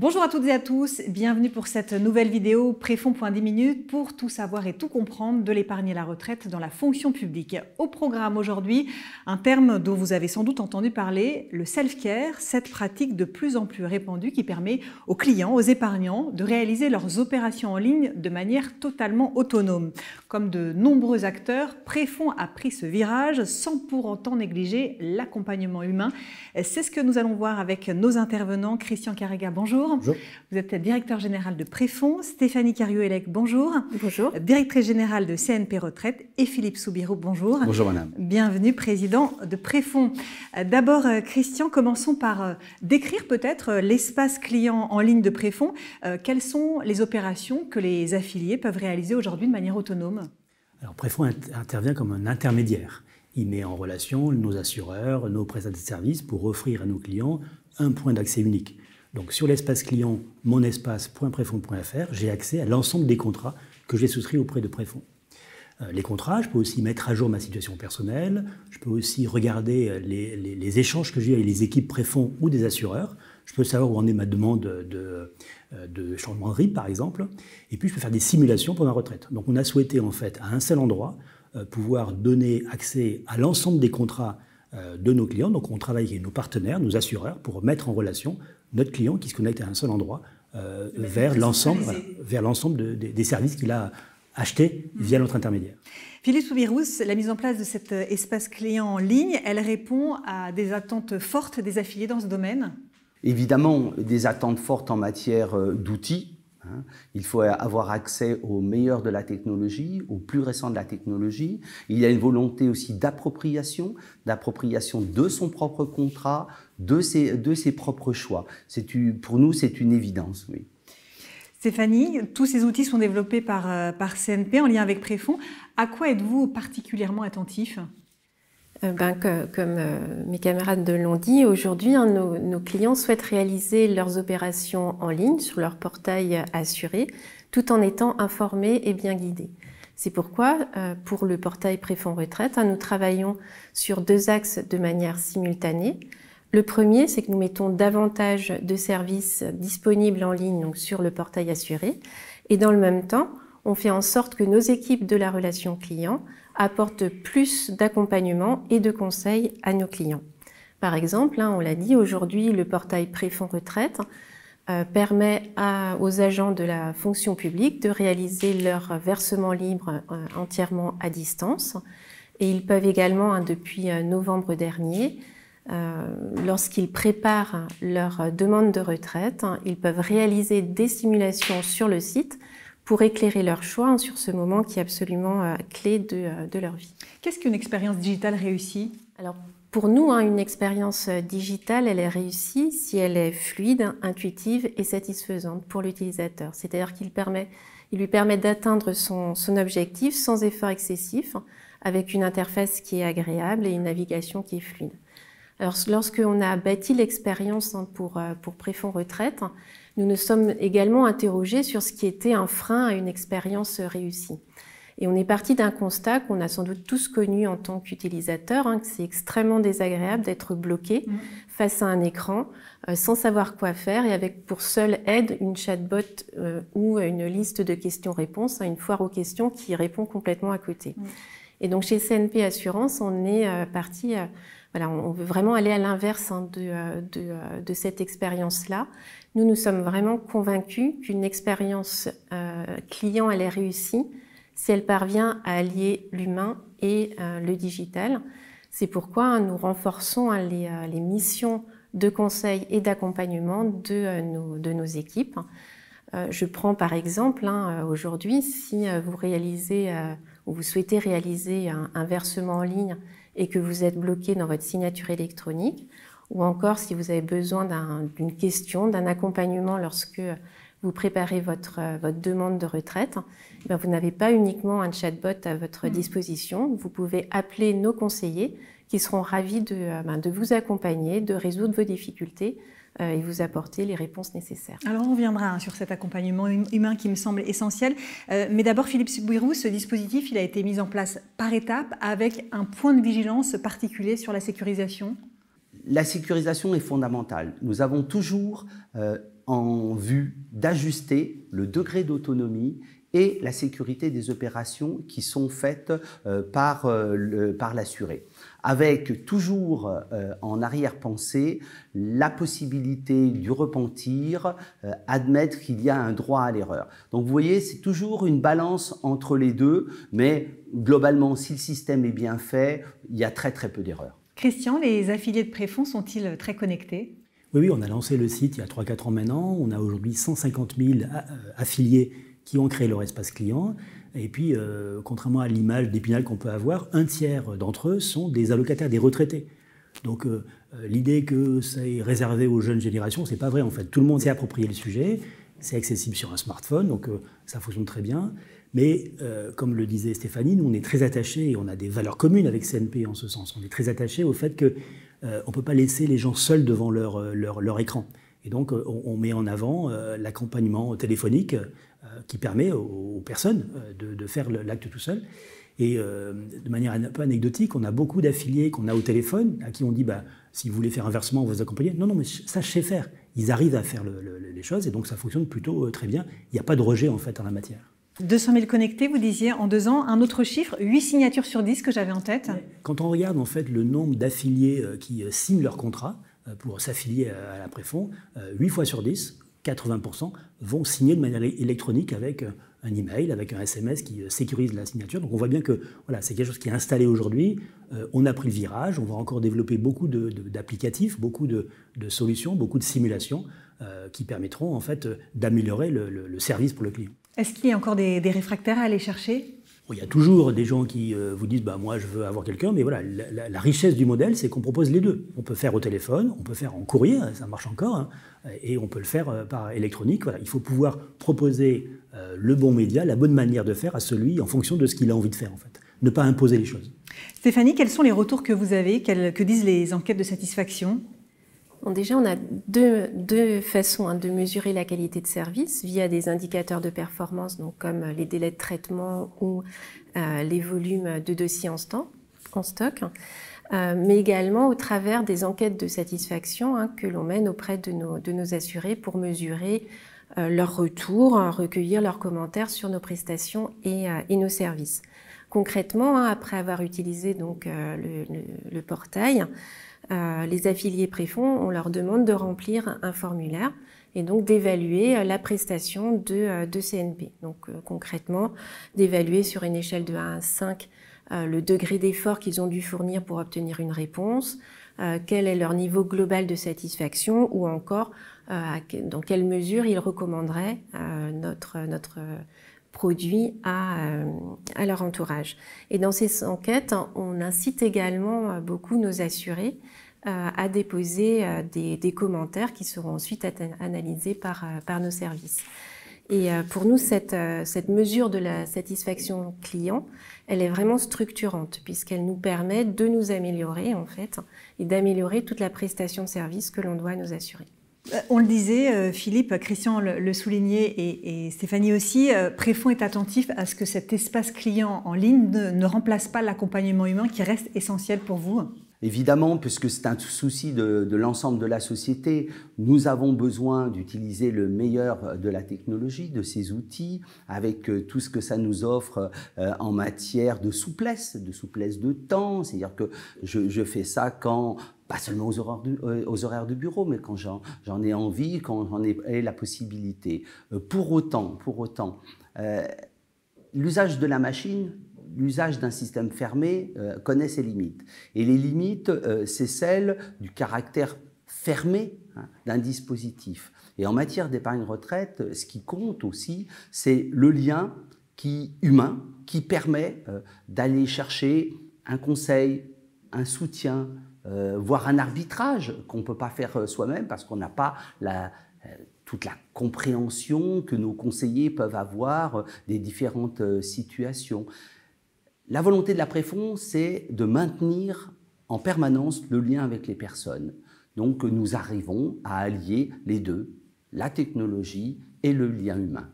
Bonjour à toutes et à tous, bienvenue pour cette nouvelle vidéo Préfonds.10 minutes pour tout savoir et tout comprendre de l'épargne et la retraite dans la fonction publique. Au programme aujourd'hui, un terme dont vous avez sans doute entendu parler, le self-care, cette pratique de plus en plus répandue qui permet aux clients, aux épargnants de réaliser leurs opérations en ligne de manière totalement autonome. Comme de nombreux acteurs, Préfonds a pris ce virage sans pour autant négliger l'accompagnement humain. C'est ce que nous allons voir avec nos intervenants. Christian Carrega, bonjour. Bonjour. Vous êtes directeur général de Préfonds. Stéphanie Cariou-Elec, bonjour. Bonjour. Directrice générale de CNP Retraite. Et Philippe Soubirous, bonjour. Bonjour madame. Bienvenue, président de Préfonds. D'abord, Christian, commençons par décrire peut-être l'espace client en ligne de Préfonds. Quelles sont les opérations que les affiliés peuvent réaliser aujourd'hui de manière autonome? Alors Préfonds intervient comme un intermédiaire. Il met en relation nos assureurs, nos prestataires de services pour offrir à nos clients un point d'accès unique. Donc sur l'espace client monespace.préfonds.fr, j'ai accès à l'ensemble des contrats que j'ai souscrits auprès de Préfonds. Les contrats, je peux aussi mettre à jour ma situation personnelle, je peux aussi regarder les échanges que j'ai avec les équipes Préfonds ou des assureurs, je peux savoir où en est ma demande de changement de RIB par exemple, et puis je peux faire des simulations pour ma retraite. Donc on a souhaité en fait à un seul endroit pouvoir donner accès à l'ensemble des contrats de nos clients. Donc on travaille avec nos partenaires, nos assureurs, pour mettre en relation notre client qui se connecte à un seul endroit vers l'ensemble des services qu'il a achetés via notre intermédiaire. Philippe Soubirous, la mise en place de cet espace client en ligne, elle répond à des attentes fortes des affiliés dans ce domaine? Évidemment, des attentes fortes en matière d'outils. Il faut avoir accès au meilleur de la technologie, au plus récent de la technologie. Il y a une volonté aussi d'appropriation de son propre contrat, de ses propres choix. Pour nous, c'est une évidence, oui. Stéphanie, tous ces outils sont développés par CNP en lien avec Préfonds. À quoi êtes-vous particulièrement attentif? Comme mes camarades l'ont dit, aujourd'hui, nos clients souhaitent réaliser leurs opérations en ligne sur leur portail assuré, tout en étant informés et bien guidés. C'est pourquoi, pour le portail Préfonds Retraite, nous travaillons sur deux axes de manière simultanée. Le premier, c'est que nous mettons davantage de services disponibles en ligne, donc sur le portail assuré, et dans le même temps, on fait en sorte que nos équipes de la relation client apportent plus d'accompagnement et de conseils à nos clients. Par exemple, on l'a dit, aujourd'hui, le portail Préfonds Retraite permet aux agents de la fonction publique de réaliser leur versement libre entièrement à distance. Et ils peuvent également, depuis novembre dernier, lorsqu'ils préparent leur demande de retraite, ils peuvent réaliser des simulations sur le site pour éclairer leur choix sur ce moment qui est absolument clé de leur vie. Qu'est-ce qu'une expérience digitale réussie? Alors, pour nous, une expérience digitale, elle est réussie si elle est fluide, intuitive et satisfaisante pour l'utilisateur. C'est-à-dire qu'il lui permet d'atteindre son objectif sans effort excessif, avec une interface qui est agréable et une navigation qui est fluide. Alors, lorsqu'on a bâti l'expérience pour Préfonds Retraite, nous nous sommes également interrogés sur ce qui était un frein à une expérience réussie. Et on est parti d'un constat qu'on a sans doute tous connu en tant qu'utilisateur, que c'est extrêmement désagréable d'être bloqué face à un écran, sans savoir quoi faire et avec pour seule aide une chatbot ou une liste de questions-réponses, une foire aux questions qui répond complètement à côté. Et donc chez CNP Assurance, on est parti... on veut vraiment aller à l'inverse de cette expérience-là. Nous sommes vraiment convaincus qu'une expérience client, elle est réussie si elle parvient à allier l'humain et le digital. C'est pourquoi nous renforçons les missions de conseil et d'accompagnement de nos équipes. Je prends par exemple, aujourd'hui, si vous réalisez ou vous souhaitez réaliser un versement en ligne et que vous êtes bloqué dans votre signature électronique, ou encore si vous avez besoin d'une question, d'un accompagnement lorsque vous préparez votre demande de retraite, vous n'avez pas uniquement un chatbot à votre disposition, vous pouvez appeler nos conseillers qui seront ravis de vous accompagner, de résoudre vos difficultés et vous apporter les réponses nécessaires. Alors on reviendra sur cet accompagnement humain qui me semble essentiel. Mais d'abord, Philippe Soubirous, ce dispositif il a été mis en place par étapes avec un point de vigilance particulier sur la sécurisation. La sécurisation est fondamentale. Nous avons toujours en vue d'ajuster le degré d'autonomie et la sécurité des opérations qui sont faites par l'assuré. Avec toujours en arrière-pensée la possibilité du repentir, admettre qu'il y a un droit à l'erreur. Donc vous voyez, c'est toujours une balance entre les deux, mais globalement, si le système est bien fait, il y a très très peu d'erreurs. Christian, les affiliés de Préfond sont-ils très connectés ? Oui, on a lancé le site il y a 3-4 ans maintenant. On a aujourd'hui 150 000 affiliés qui ont créé leur espace client. Et puis, contrairement à l'image d'Épinal qu'on peut avoir, un tiers d'entre eux sont des allocataires, des retraités. Donc, l'idée que c'est réservé aux jeunes générations, c'est pas vrai en fait. Tout le monde s'est approprié le sujet, c'est accessible sur un smartphone, donc ça fonctionne très bien. Mais, comme le disait Stéphanie, nous on est très attachés, et on a des valeurs communes avec CNP en ce sens. On est très attachés au fait qu'on ne peut pas laisser les gens seuls devant leur écran. Et donc, on met en avant l'accompagnement téléphonique qui permet aux personnes de faire l'acte tout seul. Et de manière un peu anecdotique, on a beaucoup d'affiliés qu'on a au téléphone, à qui on dit si vous voulez faire un versement, on va vous accompagner. Non, mais ça, je sais faire. Ils arrivent à faire les choses, et donc ça fonctionne plutôt très bien. Il n'y a pas de rejet, en fait, en la matière. 200 000 connectés, vous disiez, en 2 ans. Un autre chiffre, 8 signatures sur 10 que j'avais en tête. Quand on regarde, en fait, le nombre d'affiliés qui signent leur contrat pour s'affilier à la Préfond, 8 fois sur 10, 80%, vont signer de manière électronique avec un email, avec un SMS qui sécurise la signature. Donc on voit bien que voilà, c'est quelque chose qui est installé aujourd'hui. On a pris le virage, on va encore développer beaucoup d'applicatifs, beaucoup de solutions, beaucoup de simulations qui permettront en fait d'améliorer le service pour le client. Est-ce qu'il y a encore des réfractaires à aller chercher ? Il y a toujours des gens qui vous disent moi je veux avoir quelqu'un, mais voilà, la richesse du modèle, c'est qu'on propose les deux. On peut faire au téléphone, on peut faire en courrier, ça marche encore, et on peut le faire par électronique. Voilà, il faut pouvoir proposer le bon média, la bonne manière de faire à celui en fonction de ce qu'il a envie de faire en fait. Ne pas imposer les choses. Stéphanie, quels sont les retours que vous avez ? Que disent les enquêtes de satisfaction ? Bon, déjà, on a deux façons de mesurer la qualité de service via des indicateurs de performance, donc comme les délais de traitement ou les volumes de dossiers en stock, mais également au travers des enquêtes de satisfaction que l'on mène auprès de nos assurés pour mesurer leur retour, recueillir leurs commentaires sur nos prestations et nos services. Concrètement, après avoir utilisé donc le portail, les affiliés Préfond, on leur demande de remplir un formulaire et donc d'évaluer la prestation de CNP. Donc concrètement, d'évaluer sur une échelle de 1 à 5 le degré d'effort qu'ils ont dû fournir pour obtenir une réponse, quel est leur niveau global de satisfaction ou encore dans quelle mesure ils recommanderaient notre produit à leur entourage. Et dans ces enquêtes, on incite également beaucoup nos assurés à déposer des commentaires qui seront ensuite analysés par nos services. Et pour nous, cette mesure de la satisfaction client, elle est vraiment structurante puisqu'elle nous permet de nous améliorer en fait et d'améliorer toute la prestation de service que l'on doit nous assurer. On le disait, Philippe, Christian le soulignait et Stéphanie aussi, Préfond est attentif à ce que cet espace client en ligne ne remplace pas l'accompagnement humain qui reste essentiel pour vous. Évidemment, puisque c'est un souci de l'ensemble de la société, nous avons besoin d'utiliser le meilleur de la technologie, de ces outils, avec tout ce que ça nous offre en matière de souplesse de temps. C'est-à-dire que je fais ça pas seulement aux horaires de bureau, mais quand j'en ai envie, quand j'en ai la possibilité. Pour autant, l'usage de la machine, l'usage d'un système fermé connaît ses limites. Et les limites, c'est celle du caractère fermé d'un dispositif. Et en matière d'épargne retraite, ce qui compte aussi, c'est le lien humain qui permet d'aller chercher un conseil, un soutien, voire un arbitrage qu'on ne peut pas faire soi-même parce qu'on n'a pas toute la compréhension que nos conseillers peuvent avoir des différentes situations. La volonté de la Préfond, c'est de maintenir en permanence le lien avec les personnes. Donc nous arrivons à allier les deux, la technologie et le lien humain.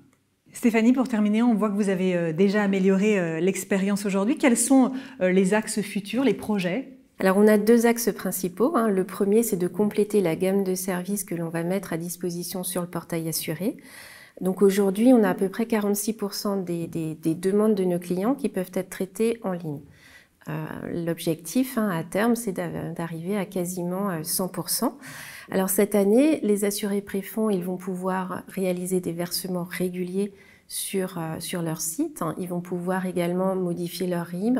Stéphanie, pour terminer, on voit que vous avez déjà amélioré l'expérience aujourd'hui. Quels sont les axes futurs, les projets ? Alors on a deux axes principaux. Le premier, c'est de compléter la gamme de services que l'on va mettre à disposition sur le portail assuré. Donc aujourd'hui, on a à peu près 46% des demandes de nos clients qui peuvent être traitées en ligne. L'objectif à terme, c'est d'arriver à quasiment 100%. Alors cette année, les assurés préfonds, ils vont pouvoir réaliser des versements réguliers sur leur site. Ils vont pouvoir également modifier leur RIB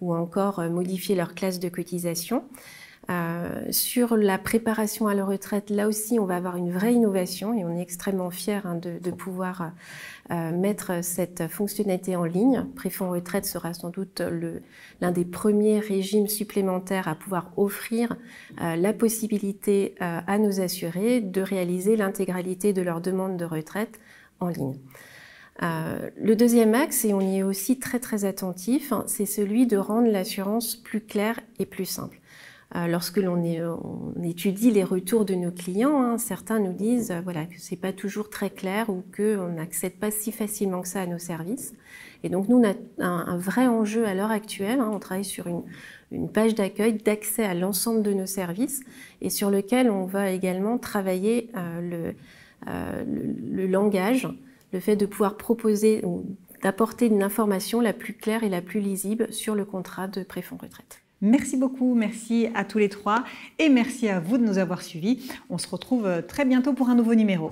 ou encore modifier leur classe de cotisation. Sur la préparation à la retraite, là aussi, on va avoir une vraie innovation et on est extrêmement fiers de pouvoir mettre cette fonctionnalité en ligne. Préfonds Retraite sera sans doute l'un des premiers régimes supplémentaires à pouvoir offrir la possibilité à nos assurés de réaliser l'intégralité de leur demande de retraite en ligne. Le deuxième axe, et on y est aussi très attentif, c'est celui de rendre l'assurance plus claire et plus simple. Lorsque l'on étudie les retours de nos clients, certains nous disent voilà, que c'est pas toujours très clair ou qu'on n'accède pas si facilement que ça à nos services. Et donc nous, on a un vrai enjeu à l'heure actuelle. On travaille sur une page d'accueil, d'accès à l'ensemble de nos services et sur lequel on va également travailler le langage, le fait de pouvoir proposer ou d'apporter une information la plus claire et la plus lisible sur le contrat de préfonds retraite. Merci beaucoup, merci à tous les trois et merci à vous de nous avoir suivis. On se retrouve très bientôt pour un nouveau numéro.